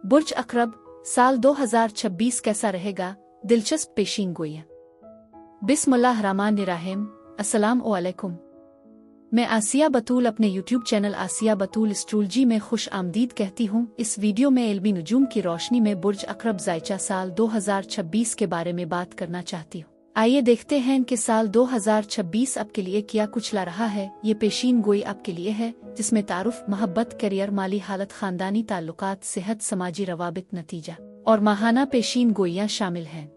बुर्ज अकरब, साल 2026 कैसा रहेगा? दिलचस्प पेशीन गोइयां। बिस्मिल्लाहिर्रहमानिर्रहीम। अस्सलाम वालेकुम। मैं आसिया बतूल अपने YouTube चैनल आसिया बतूल एस्ट्रोलॉजी में खुश आमदीद कहती हूँ। इस वीडियो में इल्मी नुजूम की रोशनी में बुर्ज अकरब ज़ायचा साल 2026 के बारे में बात करना चाहती हूँ। आइए देखते हैं कि साल 2026 आपके लिए क्या कुछ ला रहा है। ये पेशीन गोई आपके लिए है जिसमें तारुफ, मोहब्बत, करियर, माली हालत, खानदानी ताल्लुकात, सेहत, समाजी रवाबित, नतीजा और माहाना पेशीन गोइयां शामिल हैं।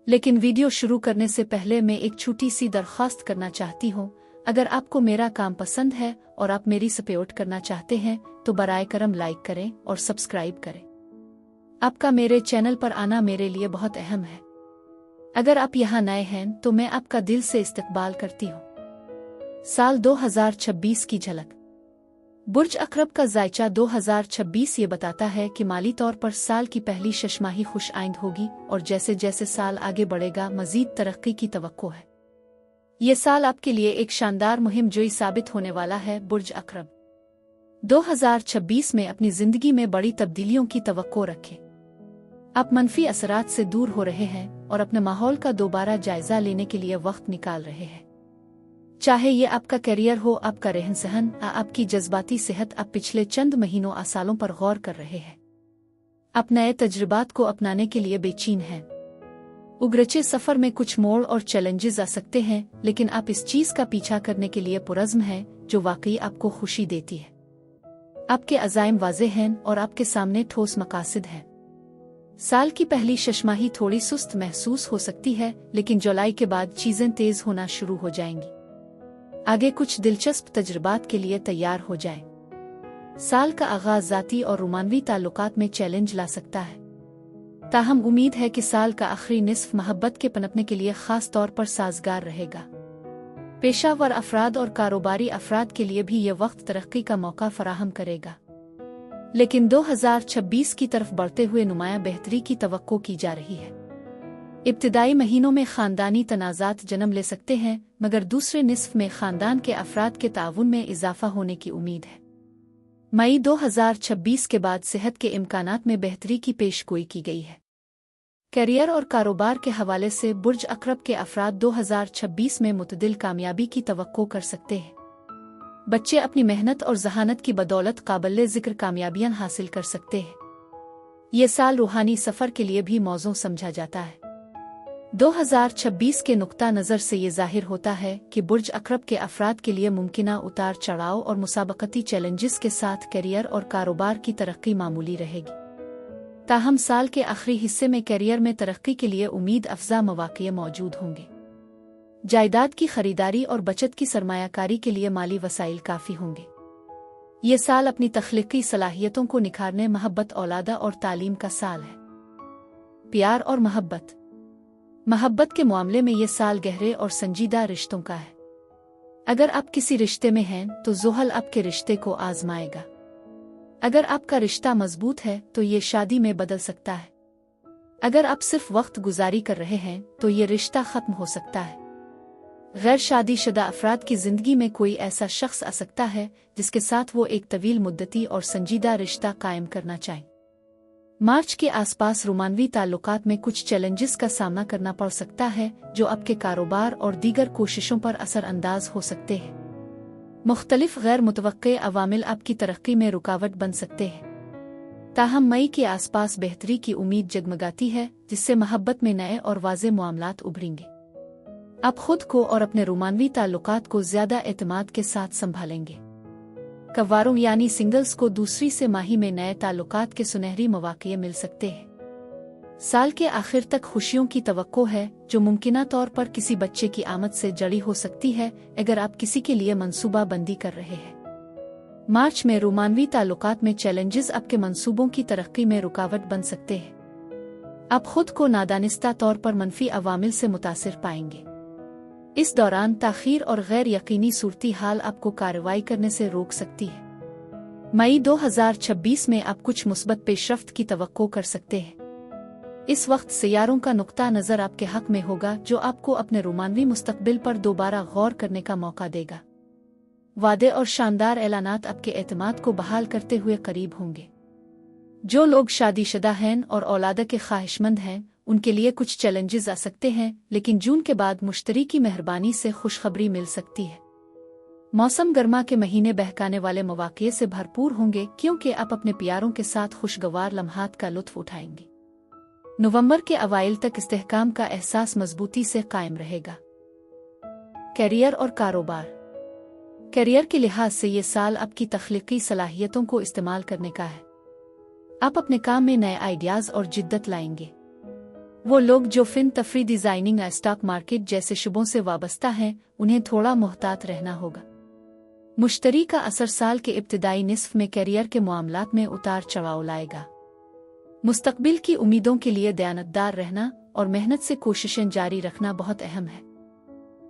लेकिन वीडियो शुरू करने से पहले मैं एक छोटी सी दरख्वास्त करना चाहती हूँ। अगर आपको मेरा काम पसंद है और आप मेरी सपोर्ट करना चाहते हैं तो बराए करम लाइक करें और सब्सक्राइब करें। आपका मेरे चैनल पर आना मेरे लिए बहुत अहम है। अगर आप यहाँ नए हैं तो मैं आपका दिल से इस्तकबाल करती हूँ। साल 2026 की झलक। बुर्ज अकरब का ज़ायचा 2026 ये बताता है कि माली तौर पर साल की पहली शशमाही खुश आइंद होगी और जैसे जैसे साल आगे बढ़ेगा मजीद तरक्की की तवक्को है। ये साल आपके लिए एक शानदार मुहिम जोई साबित होने वाला है। बुर्ज अकरब 2026 में अपनी जिंदगी में बड़ी तब्दीलियों की तवक्को रखें। आप मनफी असरात से दूर हो रहे हैं और अपने माहौल का दोबारा जायजा लेने के लिए वक्त निकाल रहे हैं। चाहे ये आपका करियर हो, आपका रहन सहन, आपकी जज्बाती सेहत, आप पिछले चंद महीनों आ सालों पर गौर कर रहे हैं। आप नए तजुर्बात को अपनाने के लिए बेचैन हैं। उगरचे सफर में कुछ मोड़ और चैलेंजेस आ सकते हैं, लेकिन आप इस चीज का पीछा करने के लिए पुरज़्म हैं जो वाकई आपको खुशी देती है। आपके अज़ाइम वाज़ेह हैं और आपके सामने ठोस मकासद हैं। साल की पहली शशमाही थोड़ी सुस्त महसूस हो सकती है, लेकिन जुलाई के बाद चीजें तेज होना शुरू हो जाएंगी। आगे कुछ दिलचस्प तजुर्बात के लिए तैयार हो जाएं। साल का आगाज ज़ाती और रोमानवी ताल्लुकात में चैलेंज ला सकता है, ताहम उम्मीद है कि साल का आखिरी निस्फ मोहब्बत के पनपने के लिए खास तौर पर साजगार रहेगा। पेशावर अफराद और कारोबारी अफराद के लिए भी यह वक्त तरक्की का मौका फराहम करेगा। लेकिन 2026 की तरफ बढ़ते हुए नुमायां बेहतरी की तवक्को की जा रही है। इब्तिदाई महीनों में खानदानी तनाज़ात जन्म ले सकते हैं, मगर दूसरे निस्फ में खानदान के अफराद के ताउन में इजाफा होने की उम्मीद है। मई 2026 के बाद सेहत के इम्कानात में बेहतरी की पेशगोई की गई है। करियर और कारोबार के हवाले से बुर्ज अकरब के अफराद 2026 में मुतदिल कामयाबी की तवक्को कर सकते हैं। बच्चे अपनी मेहनत और जहानत की बदौलत काबिल ज़िक्र कामयाबियां हासिल कर सकते हैं। ये साल रूहानी सफ़र के लिए भी मौजू समझा जाता है। 2026 के नुक्ता नज़र से ये जाहिर होता है कि बुर्ज अकरब के अफराद के लिए मुमकिना उतार चढ़ाव और मुसाबकती चैलेंजेस के साथ करियर और कारोबार की तरक्की मामूली रहेगी। ताहम साल के आखिरी हिस्से में करियर में तरक्की के लिए उम्मीद अफजा मौक़े मौजूद होंगे। जायदाद की खरीदारी और बचत की सरमायाकारी के लिए माली वसाइल काफ़ी होंगे। ये साल अपनी तख्लीकी सलाहियतों को निखारने, मोहब्बत, औलादा और तालीम का साल है। प्यार और मोहब्बत। मोहब्बत के मामले में ये साल गहरे और संजीदा रिश्तों का है। अगर आप किसी रिश्ते में हैं तो ज़ुहल आपके रिश्ते को आजमाएगा। अगर आपका रिश्ता मजबूत है तो ये शादी में बदल सकता है। अगर आप सिर्फ वक्त गुजारी कर रहे हैं तो ये रिश्ता खत्म हो सकता है। गैर शादीशुदा अफराद की जिंदगी में कोई ऐसा शख्स आ सकता है जिसके साथ वो एक तवील मुद्दती और संजीदा रिश्ता कायम करना चाहें। मार्च के आसपास रोमानवी ताल्लुकात में कुछ चैलेंजेस का सामना करना पड़ सकता है जो आपके कारोबार और दीगर कोशिशों पर असरअंदाज हो सकते हैं। मुख्तलिफ गैर मुतवक्के अवामिल आपकी तरक्की में रुकावट बन सकते हैं। ताहम मई के आसपास बेहतरी की उम्मीद जगमगाती है, जिससे मोहब्बत में नए और वाज़े मामलात उभरेंगे। आप खुद को और अपने रोमानवी ताल्लुकात को ज्यादा एतमाद के साथ संभालेंगे। कव्वारों यानी सिंगल्स को दूसरी से माही में नए ताल्लुकात के सुनहरी मौक़े मिल सकते हैं। साल के आखिर तक खुशियों की तवक्को है जो मुमकिना तौर पर किसी बच्चे की आमद से जड़ी हो सकती है अगर आप किसी के लिए मंसूबा बंदी कर रहे हैं। मार्च में रोमानवी ताल्लुकात में चैलेंजेस आपके मंसूबों की तरक्की में रुकावट बन सकते हैं। आप खुद को नादानिस्ता तौर पर मनफी अवामिल से मुतासिर पाएंगे। इस दौरान ताख़ीर और गैर यकीनी सूरती हाल आपको कार्रवाई करने से रोक सकती है। मई 2026 में आप कुछ मुस्बत पेशरफ्त की तवक्को कर सकते हैं। इस वक्त सियारों का नुक्ता नज़र आपके हक में होगा जो आपको अपने रोमानवी मुस्तकबिल पर दोबारा गौर करने का मौका देगा। वादे और शानदार ऐलानात आपके एतमाद को बहाल करते हुए करीब होंगे। जो लोग शादीशुदा हैं और औलाद के ख्वाहिशमंद हैं उनके लिए कुछ चैलेंजेस आ सकते हैं, लेकिन जून के बाद मुश्तरी की मेहरबानी से खुशखबरी मिल सकती है। मौसम गर्मा के महीने बहकाने वाले मौक़े से भरपूर होंगे, क्योंकि आप अपने प्यारों के साथ खुशगवार लम्हात का लुत्फ उठाएंगे। नवंबर के अवाइल तक इस्तेहकाम का एहसास मजबूती से कायम रहेगा। कैरियर और कारोबार। कैरियर के लिहाज से ये साल आपकी तख्लीकी सलाहियतों को इस्तेमाल करने का है। आप अपने काम में नए आइडियाज और जिद्दत लाएंगे। वो लोग जो फिन तफरी डिजाइनिंग या स्टॉक मार्केट जैसे शुबों से वाबस्ता हैं, उन्हें थोड़ा मोहतात रहना होगा। मुश्तरी का असर साल के इब्तिदाई निस्फ में कैरियर के मामलात में उतार चढ़ाव लाएगा। मुस्तकबिल की उम्मीदों के लिए दयानतदार रहना और मेहनत से कोशिशें जारी रखना बहुत अहम है।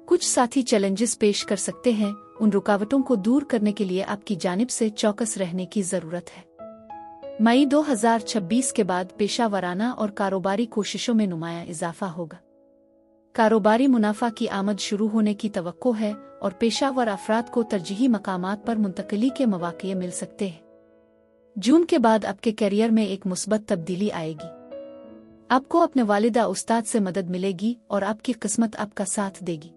कुछ साथी चैलेंजेस पेश कर सकते हैं, उन रुकावटों को दूर करने के लिए आपकी जानिब से चौकस रहने की जरूरत है। मई 2026 के बाद पेशा वराना और कारोबारी कोशिशों में नुमाया इजाफा होगा। कारोबारी मुनाफा की आमद शुरू होने की तवक्को है और पेशावर अफराद को तरजीही मकामात पर मुंतकली के मौक़े मिल सकते हैं। जून के बाद आपके करियर में एक मुस्बत तब्दीली आएगी। आपको अपने वालिदा उस्ताद से मदद मिलेगी और आपकी किस्मत आपका साथ देगी।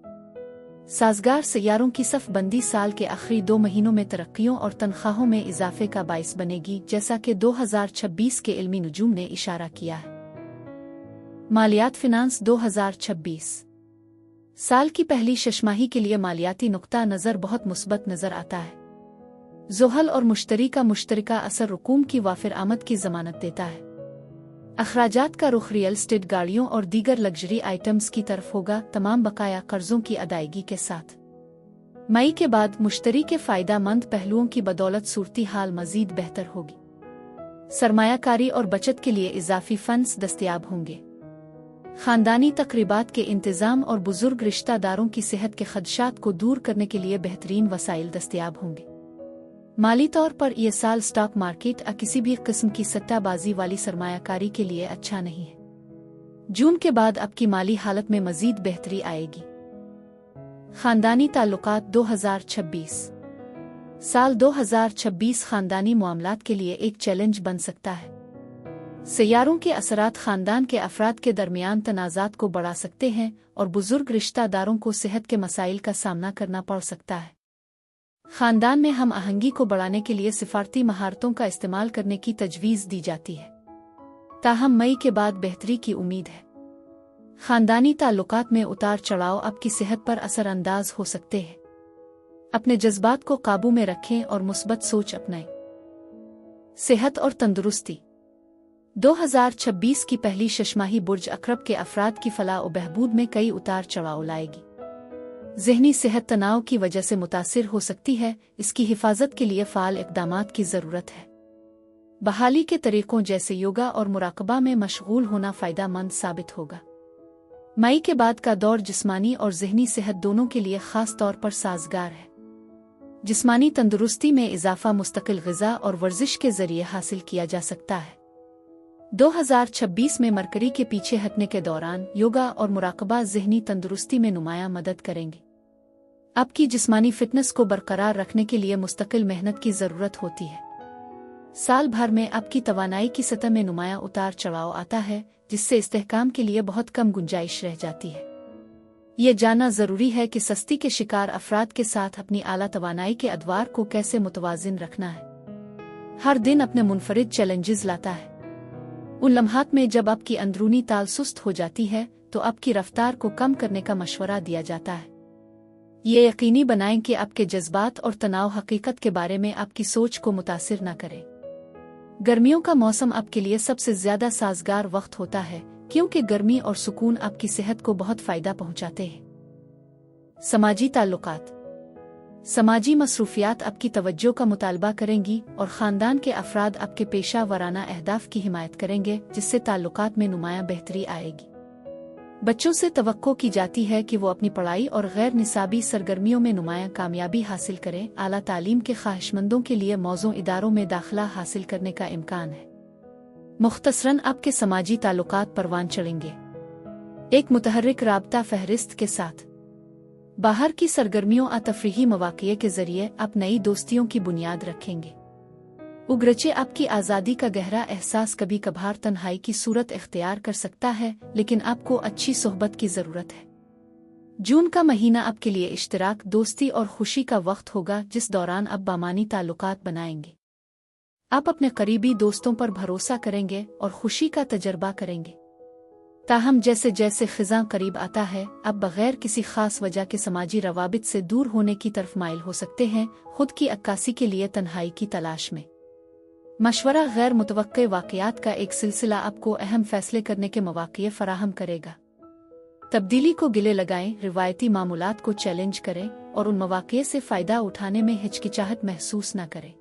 साजगार सैयारों की सफ़बंदी साल के आखिरी 2 महीनों में तरक्कियों और तनख्वाहों में इजाफे का बाइस बनेगी, जैसा कि 2026 के इल्मी नुजूम ने इशारा किया है। मालियात फिनांस 2026 साल की पहली शशमाही के लिए मालियाती नुक्ता नज़र बहुत मुस्बत नज़र आता है। ज़ोहल और मुश्तरी का मुश्तरका असर रुकूम की वाफिर आमद की ज़मानत देता है। अखराजात का रुख रियल स्टेट, गाड़ियों और दीगर लग्जरी आइटम्स की तरफ होगा, तमाम बकाया कर्जों की अदायगी के साथ। मई के बाद मुश्तरी के फ़ायदा मंद पहलुओं की बदौलत सूरती हाल मज़ीद बेहतर होगी। सरमायाकारी और बचत के लिए इजाफी फंड्स दस्तयाब होंगे। ख़ानदानी तकरीबात के इंतज़ाम और बुजुर्ग रिश्तेदारों की सेहत के खदशात को दूर करने के लिए बेहतरीन वसाइल दस्तयाब होंगे। माली तौर पर यह साल स्टॉक मार्केट या किसी भी किस्म की सट्टाबाजी वाली सरमायाकारी के लिए अच्छा नहीं है। जून के बाद आपकी माली हालत में मजीद बेहतरी आएगी। ख़ानदानी ताल्लुकात 2026 साल 2026 ख़ानदानी मामलात के लिए एक चैलेंज बन सकता है। सैयारों के असरात ख़ानदान के अफराद के दरमियान तनाज़ात को बढ़ा सकते हैं और बुजुर्ग रिश्तेदारों को सेहत के मसाइल का सामना करना पड़ सकता है। ख़ानदान में हम आहंगी को बढ़ाने के लिए सिफारती महारतों का इस्तेमाल करने की तजवीज़ दी जाती है, ताहम मई के बाद बेहतरी की उम्मीद है। ख़ानदानी ताल्लुकात में उतार चढ़ाव आपकी सेहत पर असरअंदाज हो सकते हैं। अपने जज्बात को काबू में रखें और मुस्बत सोच अपनाएं। सेहत और तंदुरुस्ती 2026 की पहली शशमाही बुर्ज अक़रब के अफराद की फलाह और बहबूद में कई उतार चढ़ाव लाएगी। ज़हनी सेहत तनाव की वजह से मुतासिर हो सकती है, इसकी हिफाजत के लिए फ़ाल इक़दामात की ज़रूरत है। बहाली के तरीक़ों जैसे योगा और मुराकबा में मशगूल होना फ़ायदेमंद साबित होगा। मई के बाद का दौर जिस्मानी और ज़हनी सेहत दोनों के लिए ख़ास तौर पर साजगार है। जिस्मानी तंदुरुस्ती में इजाफ़ा मुस्तकिल ग़िज़ा और वर्जिश के ज़रिए हासिल किया जा सकता है। 2026 में मरकरी के पीछे हटने के दौरान योगा और मुराकबा ज़हनी तंदुरुस्ती में नुमायां मदद करेंगे। आपकी जिस्मानी फ़िटनेस को बरकरार रखने के लिए मुस्तकिल मेहनत की ज़रूरत होती है। साल भर में आपकी तवानाई की सतह में नुमायां उतार चढ़ाव आता है, जिससे इस्तेहकाम के लिए बहुत कम गुंजाइश रह जाती है। ये जानना ज़रूरी है कि सस्ती के शिकार अफराद के साथ अपनी आला तवानाई के अदवार को कैसे मुतवाज़िन रखना है। हर दिन अपने मुनफरिद चैलेंजेस लाता है। उन लम्हात में जब आपकी अंदरूनी ताल सुस्त हो जाती है, तो आपकी रफ्तार को कम करने का मशवरा दिया जाता है। ये यकीनी बनाएं कि आपके जज्बात और तनाव हकीकत के बारे में आपकी सोच को मुतासिर न करें। गर्मियों का मौसम आपके लिए सबसे ज़्यादा साजगार वक्त होता है, क्योंकि गर्मी और सुकून आपकी सेहत को बहुत फ़ायदा पहुँचाते हैं। समाजी ताल्लुकात समाजी मसरूफियात आपकी तवज्जो का मुतालबा करेंगी और ख़ानदान के अफराद आपके पेशा वराना अहदाफ की हिमायत करेंगे, जिससे ताल्लुकात में नुमायां बेहतरी आएगी। बच्चों से तवक्को की जाती है कि वो अपनी पढ़ाई और गैर निसाबी सरगर्मियों में नुमायां कामयाबी हासिल करें। आला तालीम के ख्वाहिशमंदों के लिए मौजूद इदारों में दाखिला हासिल करने का इम्कान है। मुख्तसरन आपके समाजी ताल्लुकात परवान चढ़ेंगे। एक मुतहर्रिक राबता फहरिस्त के साथ बाहर की सरगर्मियों और तफरीही मौक़े के ज़रिए आप नई दोस्तियों की बुनियाद रखेंगे। उग्रचे आपकी आज़ादी का गहरा एहसास कभी कभार तन्हाई की सूरत इख्तियार कर सकता है, लेकिन आपको अच्छी सोहबत की ज़रूरत है। जून का महीना आपके लिए इश्तिराक, दोस्ती और खुशी का वक्त होगा, जिस दौरान आप बामानी ताल्लुकात बनाएंगे। आप अपने करीबी दोस्तों पर भरोसा करेंगे और खुशी का तजर्बा करेंगे। ताहम जैसे जैसे खिज़ां करीब आता है, आप बगैर किसी खास वजह के समाजी रवाबित से दूर होने की तरफ माइल हो सकते हैं, खुद की अक्कासी के लिए तन्हाई की तलाश में। मशवरा गैर मुतवक्के वाक़यात का एक सिलसिला आपको अहम फैसले करने के मौक़े फराहम करेगा। तब्दीली को गिले लगाएं, रिवायती मामूलात को चैलेंज करें और उन मौक़े से फ़ायदा उठाने में हिचकिचाहट महसूस न करें।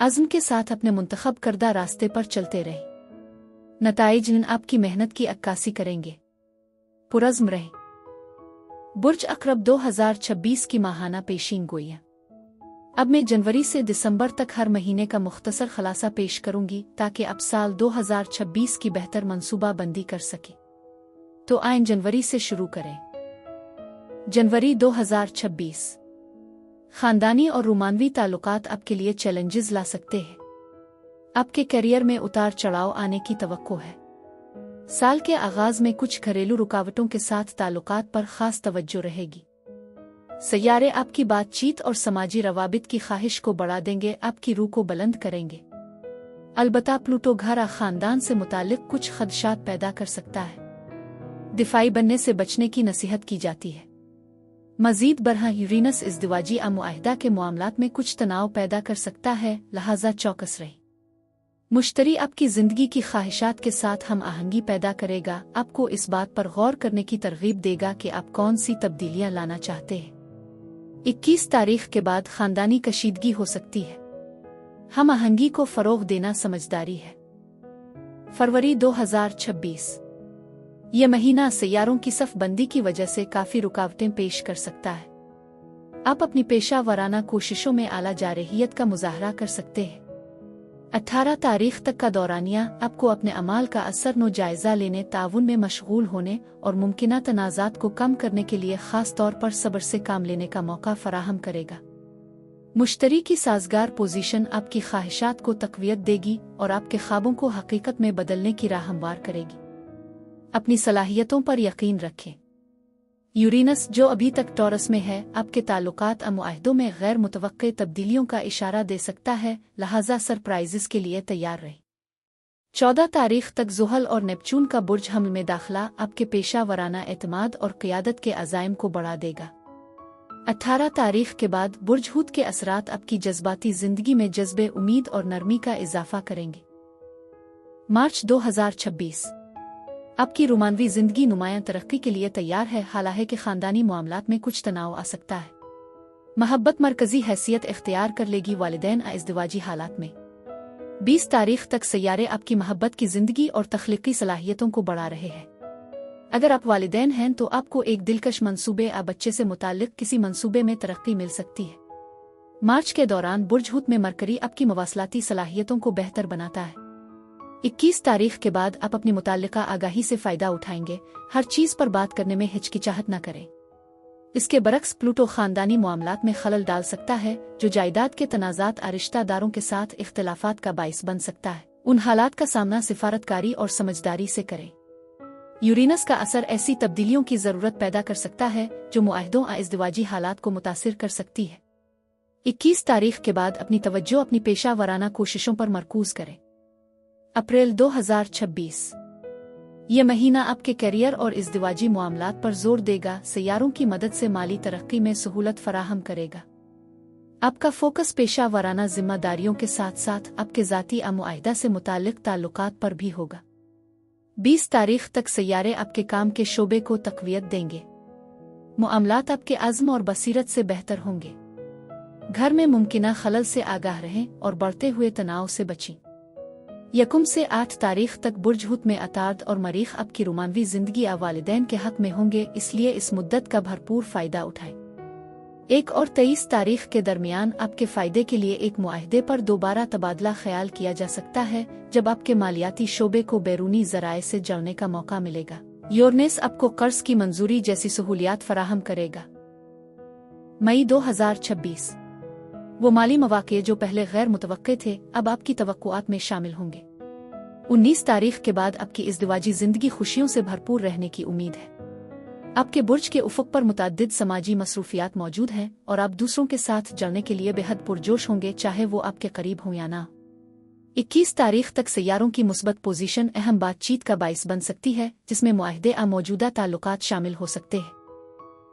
अज़्म के साथ अपने मुंतखब करदा रास्ते पर चलते रहें। नताइज आपकी मेहनत की अक्कासी करेंगे। पुरज़्म रहें। बुर्ज अक़रब 2026 की माहाना पेशीन गोइयां। अब मैं जनवरी से दिसंबर तक हर महीने का मुख्तसर खलासा पेश करूंगी, ताकि आप साल 2026 की बेहतर मंसूबा बंदी कर सकें। तो आइए जनवरी से शुरू करें। जनवरी 2026 खानदानी और रोमानवी ताल्लुकात आपके लिए चैलेंजेस ला सकते हैं। आपके करियर में उतार चढ़ाव आने की तवक्को है। साल के आगाज में कुछ घरेलू रुकावटों के साथ ताल्लुकात पर खास तवज्जो रहेगी। सैयारे आपकी बातचीत और समाजी रवाबित की ख्वाहिश को बढ़ा देंगे, आपकी रूह को बुलंद करेंगे। अलबत्ता प्लूटो घर खानदान से मुतालिक कुछ खदशात पैदा कर सकता है। दिफाई बनने से बचने की नसीहत की जाती है। मजीद बरहा यूरेनस इज़्दिवाजी मुआहिदा के मामलात में कुछ तनाव पैदा कर सकता है, लिहाजा चौकस रहे। मुश्तरी आपकी जिंदगी की ख्वाहिशात के साथ हम आहंगी पैदा करेगा, आपको इस बात पर गौर करने की तरगीब देगा कि आप कौन सी तब्दीलियां लाना चाहते हैं। 21 तारीख के बाद खानदानी कशीदगी हो सकती है। हम आहंगी को फरोग देना समझदारी है। फरवरी 2026 यह महीना सैयारों की सफ़बंदी की वजह से काफ़ी रुकावटें पेश कर सकता है। आप अपनी पेशा वराना कोशिशों में आला जारहियत का मुजाहरा कर सकते हैं। 18 तारीख तक का दौरानिया आपको अपने अमाल का असर नो जायजा लेने, ताउन में मशगूल होने और मुमकिना तनाज़ात को कम करने के लिए ख़ास तौर पर सब्र से काम लेने का मौका फराहम करेगा। मुश्तरी की साजगार पोजीशन आपकी ख्वाहिशात को तक़वियत देगी और आपके ख्वाबों को हकीकत में बदलने की राह हमवार करेगी। अपनी सलाहियतों पर यकीन रखें। यूरेनस जो अभी तक टॉरस में है, आपके ताल्लुकात मुआहदों में गैर मुतवक्के तब्दीलियों का इशारा दे सकता है, लिहाजा सरप्राइजेस के लिए तैयार रहें। 14 तारीख तक ज़ुहल और नेपचून का बुर्ज हमल में दाखिला आपके पेशा वराना एतमाद और क़ियादत के अज़ाइम को बढ़ा देगा। 18 तारीख के बाद बुर्ज हूत के असरात आपकी जज्बाती ज़िंदगी में जज्बे, उम्मीद और नरमी का इजाफा करेंगे। मार्च 2026 आपकी रोमानवी जिंदगी नुमायां तरक्की के लिए तैयार है, हालांकि खानदानी मामलात में कुछ तनाव आ सकता है। महब्बत मरकजी हैसियत इख्तियार कर लेगी वालिदैन इज़्दिवाजी हालात में। 20 तारीख तक सैयारे आपकी महब्बत की जिंदगी और तख्लीकी सलाहियतों को बढ़ा रहे हैं। अगर आप वालिदैन हैं तो आपको एक दिलकश मंसूबे या बच्चे से मुताल्लिक किसी मंसूबे में तरक्की मिल सकती है। मार्च के दौरान बुर्ज हूत में मरकरी आपकी मवासलाती सलाहियतों को बेहतर बनाता है। 21 तारीख के बाद आप अपनी मुताल्लिका आगाही से फ़ायदा उठाएंगे। हर चीज़ पर बात करने में हिचकिचाहट न करें। इसके बरक्स प्लूटो ख़ानदानी मामलात में खलल डाल सकता है, जो जायदाद के तनाज़ात और रिश्तेदारों के साथ इख्तिलाफ़ात का बाइस बन सकता है। उन हालात का सामना सिफारतकारी और समझदारी से करें। यूरेनस का असर ऐसी तब्दीलियों की ज़रूरत पैदा कर सकता है जो मुआहदों और इज़्दिवाजी हालात को मुतासिर कर सकती है। 21 तारीख के बाद अपनी तवज्जो अपनी पेशा वराना कोशिशों पर मरकूज़ करें। अप्रैल 2026 यह महीना आपके करियर और इज़्दिवाजी मामलात पर जोर देगा। सैयारों की मदद से माली तरक्की में सहूलत फराहम करेगा। आपका फोकस पेशा वराना जिम्मेदारियों के साथ साथ आपके ज़ाती मुआहिदा से मुताल्लिक ताल्लुकात पर भी होगा। 20 तारीख तक सैयारे आपके काम के शोबे को तक़वियत देंगे। मामलात आपके अज़्म और बसीरत से बेहतर होंगे। घर में मुमकिना खलल से आगाह रहें और बढ़ते हुए तनाव से बचें। 1 से 8 तारीख तक बुर्ज हूत में अतार्द और मरीख आपकी रोमानवी जिंदगी या वालिदैन के हक में होंगे, इसलिए इस मुद्दत का भरपूर फ़ायदा उठाएं। 1 और 23 तारीख के दरमियान आपके फ़ायदे के लिए एक मुआहदे पर दोबारा तबादला ख्याल किया जा सकता है, जब आपके मालियाती शोबे को बैरूनी ज़राए से जड़ने का मौका मिलेगा। यूरेनस आपको कर्ज की मंजूरी जैसी सहूलियात फराहम करेगा। मई 2026 वो माली मवाक़े जो पहले गैर मुतवक्के थे अब आपकी तवक्कुआत में शामिल होंगे। 19 तारीख के बाद आपकी इज़्दिवाजी ज़िंदगी खुशियों से भरपूर रहने की उम्मीद है। आपके बुर्ज के उफ़ुक़ पर मुतअद्दिद समाजी मसरूफ़ियात मौजूद हैं और आप दूसरों के साथ जुड़ने के लिए बेहद पुरजोश होंगे, चाहे वो आपके करीब हों या ना। 21 तारीख तक सैयारों की मुस्बत पोजीशन अहम बातचीत का बाइस बन सकती है, जिसमें मुआहदे आ मौजूदा ताल्लुकात शामिल हो सकते हैं।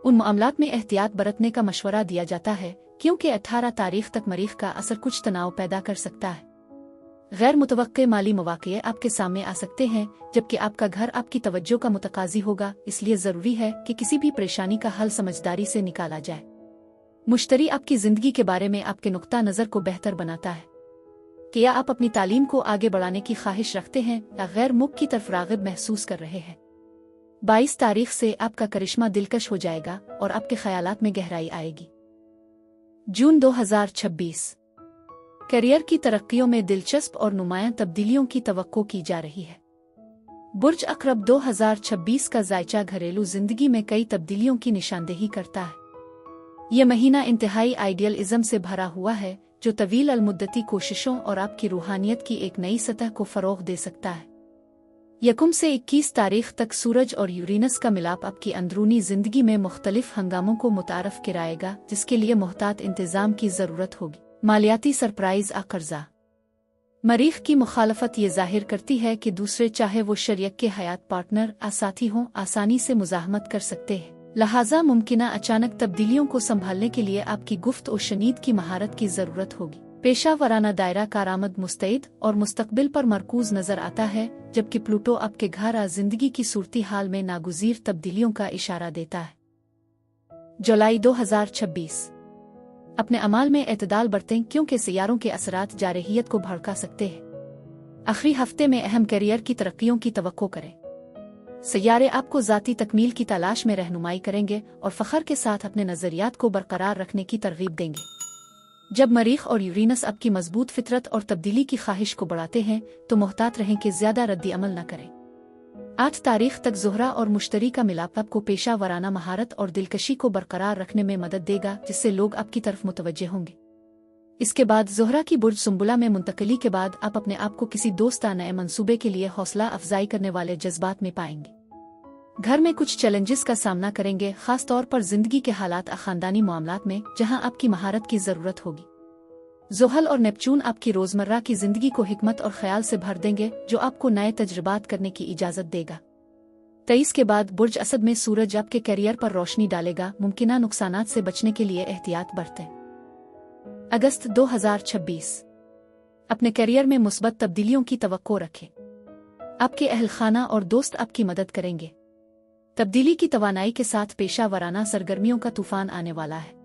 उन मामलात में एहतियात बरतने का मशवरा दिया जाता है, क्योंकि 18 तारीख तक मरीख का असर कुछ तनाव पैदा कर सकता है। गैर मुतवक्के माली मवाक़े आपके सामने आ सकते हैं, जबकि आपका घर आपकी तवज्जो का मुतकाज़ी होगा। इसलिए ज़रूरी है कि किसी भी परेशानी का हल समझदारी से निकाला जाए। मुश्तरी आपकी ज़िंदगी के बारे में आपके नुक्ता नज़र को बेहतर बनाता है। क्या आप अपनी तालीम को आगे बढ़ाने की ख्वाहिश रखते हैं या गैर मुल्क की तरफ राग़िब महसूस कर रहे हैं? 22 तारीख से आपका करिश्मा दिलकश हो जाएगा और आपके ख़यालात में गहराई आएगी। जून 2026 करियर की तरक्कियों में दिलचस्प और नुमायां तब्दीलियों की तवक्को की जा रही है। बुर्ज अक़रब 2026 का ज़ायचा घरेलू ज़िंदगी में कई तब्दीलियों की निशानदेही करता है। यह महीना इंतहाई आइडियलिज़म से भरा हुआ है, जो तवील अलमुद्दती कोशिशों और आपकी रूहानियत की एक नई सतह को फ़रोग़ दे सकता है। 1 से 21 तारीख तक सूरज और यूरेनस का मिलाप आपकी अंदरूनी ज़िंदगी में मुख्तलिफ हंगामों को मुतारफ़ कराएगा, जिसके लिए मुहतात इंतज़ाम की ज़रूरत होगी। मालियाती सरप्राइज़ आ कर्जा। मरीख की मुखालफत ये ज़ाहिर करती है कि दूसरे, चाहे वो शरीक के हयात पार्टनर या साथी हों, आसानी से मुज़ाहमत कर सकते हैं। लिहाजा मुमकिना अचानक तब्दीलियों को संभालने के लिए आपकी गुफ्त और शनीद की महारत की ज़रूरत होगी। पेशा वराना दायरा कारआमद मुस्तैद और मुस्तकबिल पर मरकूज नज़र आता है, जबकि प्लूटो आपके घर आ ज़िंदगी की सूरती हाल में नागुज़ीर तब्दीलियों का इशारा देता है। जुलाई 2026 अपने अमाल में एतदाल बरतें, क्योंकि सियारों के असरात जारहियत को भड़का सकते हैं। आखिरी हफ्ते में अहम करियर की तरक्कियों की तवक्को करें। सैयारे आपको ज़ाती तकमील की तलाश में रहनुमाई करेंगे और फ़ख्र के साथ अपने नज़रियात को बरकरार रखने की तरगीब देंगे। जब मरीख और यूरेनस आपकी मजबूत फितरत और तब्दीली की ख्वाहिश को बढ़ाते हैं, तो मुहतात रहें कि ज़्यादा रद्दी अमल न करें। 8 तारीख तक ज़ोहरा और मुश्तरी का मिलाप आपको पेशा वराना महारत और दिलकशी को बरकरार रखने में मदद देगा, जिससे लोग आपकी तरफ मुतवज्जे होंगे। इसके बाद ज़ोहरा की बुर्ज सुंबुला में मुंतकली के बाद आप अपने आप को किसी दोस्ताना मंसूबे के लिए हौसला अफजाई करने वाले जज्बात में पाएंगे। घर में कुछ चैलेंजेस का सामना करेंगे, खास तौर पर जिंदगी के हालात ख़ानदानी मामलात में, जहां आपकी महारत की ज़रूरत होगी। ज़ुहल और नेपचून आपकी रोज़मर्रा की ज़िंदगी को हिकमत और ख्याल से भर देंगे, जो आपको नए तजुर्बात करने की इजाज़त देगा। 23 के बाद बुर्ज असद में सूरज आपके करियर पर रोशनी डालेगा। मुमकिना नुकसानात से बचने के लिए एहतियात बरतें। अगस्त 2026 अपने करियर में मुस्बत तब्दीलियों की तवक्को रखें। आपके अहल खाना और दोस्त आपकी मदद करेंगे। तब्दीली की तवानाई के साथ पेशा वराना सरगर्मियों का तूफान आने वाला है।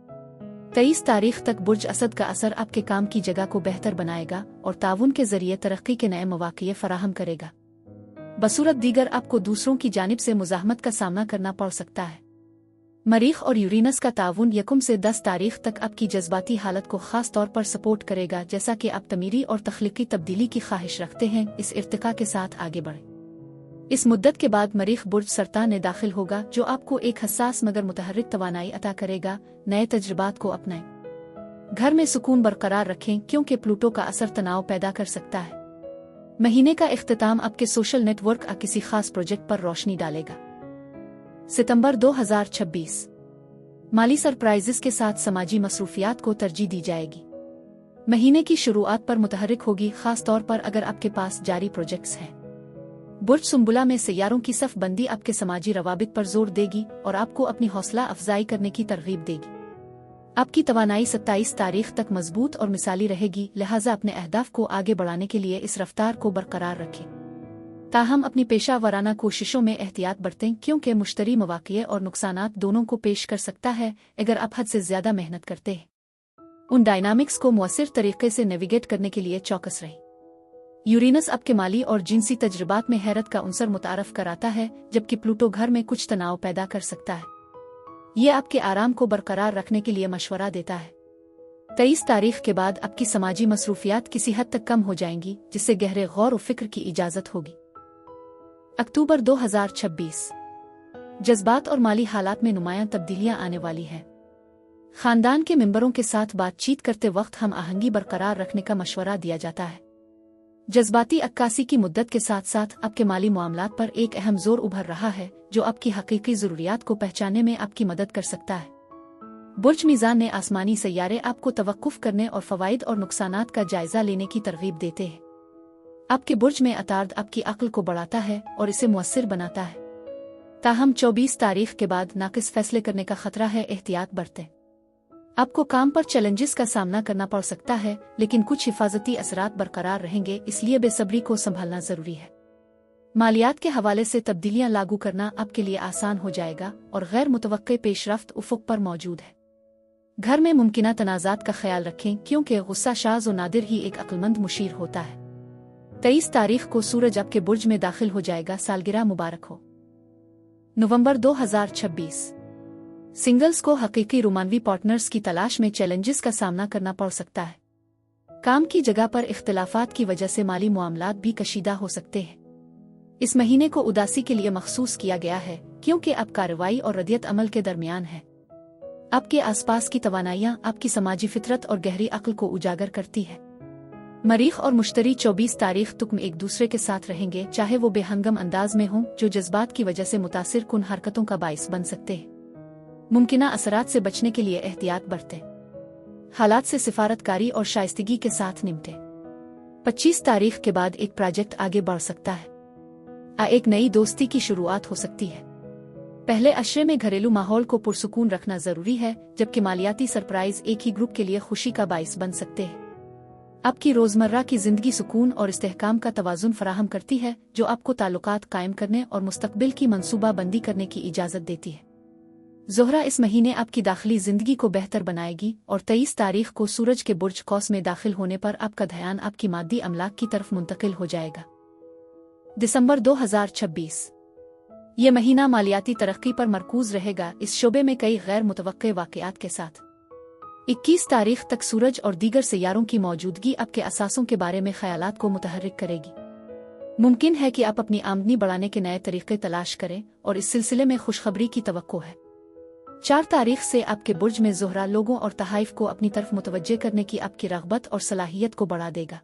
23 तारीख तक बुर्ज असद का असर आपके काम की जगह को बेहतर बनाएगा और ताउन के जरिए तरक्की के नए मौक़े फराहम करेगा। बसूरत दीगर आपको दूसरों की जानिब से मुज़ाहमत का सामना करना पड़ सकता है। मरीख और यूरेनस का ताउन 1 से 10 तारीख तक आपकी जज्बाती हालत को खास तौर पर सपोर्ट करेगा। जैसा कि आप तमीरी और तख्लीकी तब्दीली की ख्वाहिश रखते हैं, इस इर्तिका के साथ आगे बढ़ें। इस मुद्दत के बाद मरीख बुर्ज सरतान में दाखिल होगा, जो आपको एक हसास मगर मुतहर्रिक तवानाई अता करेगा। नए तजुर्बात को अपनाएं। घर में सुकून बरकरार रखें, क्योंकि प्लूटो का असर तनाव पैदा कर सकता है। महीने का इख्तिताम आपके सोशल नेटवर्क या किसी खास प्रोजेक्ट पर रोशनी डालेगा। सितंबर 2026 माली सरप्राइजेस के साथ समाजी मसरूफियात को तरजीह दी जाएगी। महीने की शुरुआत पर मुतहर्रिक होगी, खास तौर पर अगर आपके पास जारी प्रोजेक्ट्स हैं। बुर्ज सुंबुला में सैयारों की सफ बंदी आपके समाजी रवाबित पर जोर देगी और आपको अपनी हौसला अफजाई करने की तरगीब देगी। आपकी तवानाई 27 तारीख तक मजबूत और मिसाली रहेगी, लिहाजा अपने अहदाफ को आगे बढ़ाने के लिए इस रफ्तार को बरकरार रखें। ताहम अपनी पेशा वराना कोशिशों में एहतियात बरतें, क्योंकि मुश्तरी मवाक़े और नुकसानात दोनों को पेश कर सकता है अगर आप हद से ज़्यादा मेहनत करते हैं। उन डायनामिक्स को मुअस्सिर तरीके से नेविगेट करने के लिए चौकस रहें। यूरेनस आपके माली और जिनसी तजुर्बात में हैरत का उनसर मुतारफ कराता है, जबकि प्लूटो घर में कुछ तनाव पैदा कर सकता है। ये आपके आराम को बरकरार रखने के लिए मशवरा देता है। 23 तारीख के बाद आपकी समाजी मसरूफियात किसी हद तक कम हो जाएंगी, जिससे गहरे गौर और फिक्र की इजाज़त होगी। अक्टूबर 2026 जज्बात और माली हालात में नुमायां तब्दीलियां आने वाली हैं। खानदान के मेंबरों के साथ बातचीत करते वक्त हम आहंगी बरकरार रखने का मशवरा दिया जाता है। जज्बाती अक्कासी की मुद्दत के साथ साथ आपके माली मामलात पर एक अहम जोर उभर रहा है जो आपकी हकीकी ज़रूरियात को पहचानने में आपकी मदद कर सकता है। बुर्ज मीज़ान ने आसमानी सैयारे आपको तवक्कुफ करने और फ़वाइद और नुकसानात का जायज़ा लेने की तरगीब देते हैं। आपके बुर्ज में अतार्द आपकी अक्ल को बढ़ाता है और इसे मुअस्सिर बनाता है। ताहम 24 तारीख के बाद नाक़िस फैसले करने का खतरा है, एहतियात बरतें। आपको काम पर चैलेंजेस का सामना करना पड़ सकता है, लेकिन कुछ हिफाजती असरात बरकरार रहेंगे, इसलिए बेसब्री को संभालना जरूरी है। मालियात के हवाले से तब्दीलियां लागू करना आपके लिए आसान हो जाएगा और गैर मुतवक्के पेशरफ्त उफ़ुक़ पर मौजूद है। घर में मुमकिना तनाज़ात का ख्याल रखें क्योंकि गुस्सा शाज़ और नादिर ही एक अक्लमंद मुशीर होता है। 23 तारीख को सूरज आपके बुर्ज में दाखिल हो जाएगा। सालगिरह मुबारक हो। नवंबर 2026। सिंगल्स को हकीकी रोमानवी पार्टनर्स की तलाश में चैलेंजेस का सामना करना पड़ सकता है। काम की जगह पर इख्तिलाफात की वजह से माली मामलात भी कशीदा हो सकते हैं। इस महीने को उदासी के लिए मखसूस किया गया है क्योंकि आप कार्रवाई और रद्दियत अमल के दरमियान हैं। आपके आसपास की तवानाइयां आपकी समाजी फितरत और गहरी अक्ल को उजागर करती है। मरीख और मुश्तरी 24 तारीख तक एक दूसरे के साथ रहेंगे, चाहे वो बेहंगम अंदाज में हों जो जज्बात की वजह से मुतासिर कुन हरकतों का बाइस बन सकते हैं। मुमकिना असरात से बचने के लिए एहतियात बरतें। हालात से सिफारतकारी और शाइस्तगी के साथ निपटें। 25 तारीख के बाद एक प्रोजेक्ट आगे बढ़ सकता है। एक नई दोस्ती की शुरुआत हो सकती है। पहले अशरे में घरेलू माहौल को पुरसुकून रखना जरूरी है, जबकि मालियाती सरप्राइज एक ही ग्रुप के लिए खुशी का बाइस बन सकते हैं। आपकी रोजमर्रा की जिंदगी सुकून और इस्तेहकाम का तवाजुन फराहम करती है, जो आपको ताल्लुकात कायम करने और मुस्तकबिल की मंसूबा बंदी करने की इजाजत देती है। ज़ोहरा इस महीने आपकी दाखिली जिंदगी को बेहतर बनाएगी और 23 तारीख को सूरज के बुर्ज कौस में दाखिल होने पर आपका ध्यान आपकी मादी अमलाक की तरफ मुंतकिल हो जाएगा। दिसंबर 2026। ये महीना मालियाती तरक्की पर मरकूज रहेगा, इस शोबे में कई गैर मुतवक्के वाक़यात के साथ। 21 तारीख तक सूरज और दीगर सैयारों की मौजूदगी आपके असासों के बारे में ख्यालात को मुतहर्रिक करेगी। मुमकिन है कि आप अपनी आमदनी बढ़ाने के नए तरीके तलाश करें और इस सिलसिले में खुशखबरी की तवक्को है। 4 तारीख से आपके बुर्ज में ज़ोहरा लोगों और तहाइफ को अपनी तरफ मुतवज्जे करने की आपकी रग़बत और सलाहियत को बढ़ा देगा।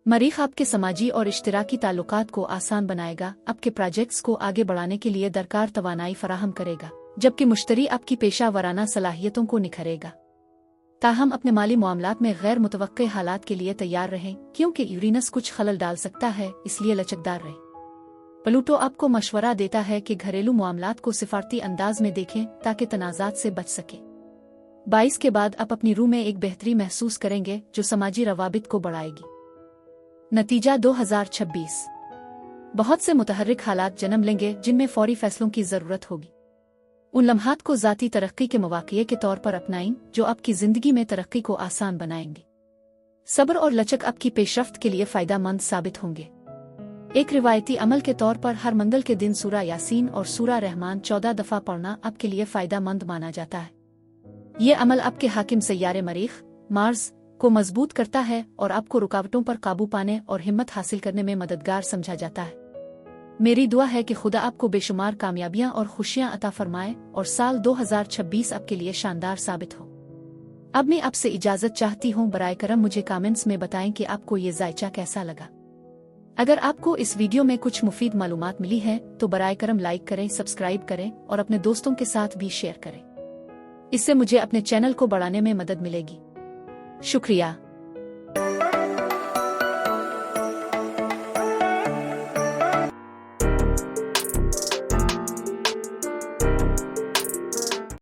मरीख आपके समाजी और इश्तिराकी ताल्लुकात को आसान बनाएगा, आपके प्रोजेक्ट्स को आगे बढ़ाने के लिए दरकार तवानाई फराहम करेगा, जबकि मुश्तरी आपकी पेशा वराना सलाहियतों को निखरेगा। ताहम अपने माली मामलात में गैर मुतवक्के हालात के लिए तैयार रहें क्योंकि यूरेनस कुछ खलल डाल सकता है, इसलिए लचकदार रहें। प्लूटो आपको मशवरा देता है कि घरेलू मामलात को सिफारती अंदाज में देखें ताकि तनाज़ात से बच सके। 22 के बाद आप अपनी रूह में एक बेहतरी महसूस करेंगे जो समाजी रवाबित को बढ़ाएगी। नतीजा 2026। बहुत से मुतहर्रिक हालात जन्म लेंगे जिनमें फौरी फैसलों की ज़रूरत होगी। उन लम्हात को ज़ाती तरक्की के मौक़े के तौर पर अपनाएं जो आपकी ज़िंदगी में तरक्की को आसान बनाएंगे। सब्र और लचक आपकी पेशरफ्त के लिए फ़ायदेमंद साबित होंगे। एक रिवायती अमल के तौर पर हर मंगल के दिन सूरा यासीन और सूरा रहमान 14 दफ़ा पढ़ना आपके लिए फ़ायदेमंद माना जाता है। ये अमल आपके हाकिम सैयारे मरीख मार्स को मजबूत करता है और आपको रुकावटों पर काबू पाने और हिम्मत हासिल करने में मददगार समझा जाता है। मेरी दुआ है कि खुदा आपको बेशुमार कामयाबियां और खुशियां अता फरमाए और साल 2026 आपके लिए शानदार साबित हो। अब मैं आपसे इजाज़त चाहती हूँ। बराए करम मुझे कमेंट्स में बताएं कि आपको ये जायचा कैसा लगा। अगर आपको इस वीडियो में कुछ मुफीद मालूमात मिली है तो बराए करम लाइक करें, सब्सक्राइब करें और अपने दोस्तों के साथ भी शेयर करें। इससे मुझे अपने चैनल को बढ़ाने में मदद मिलेगी। शुक्रिया।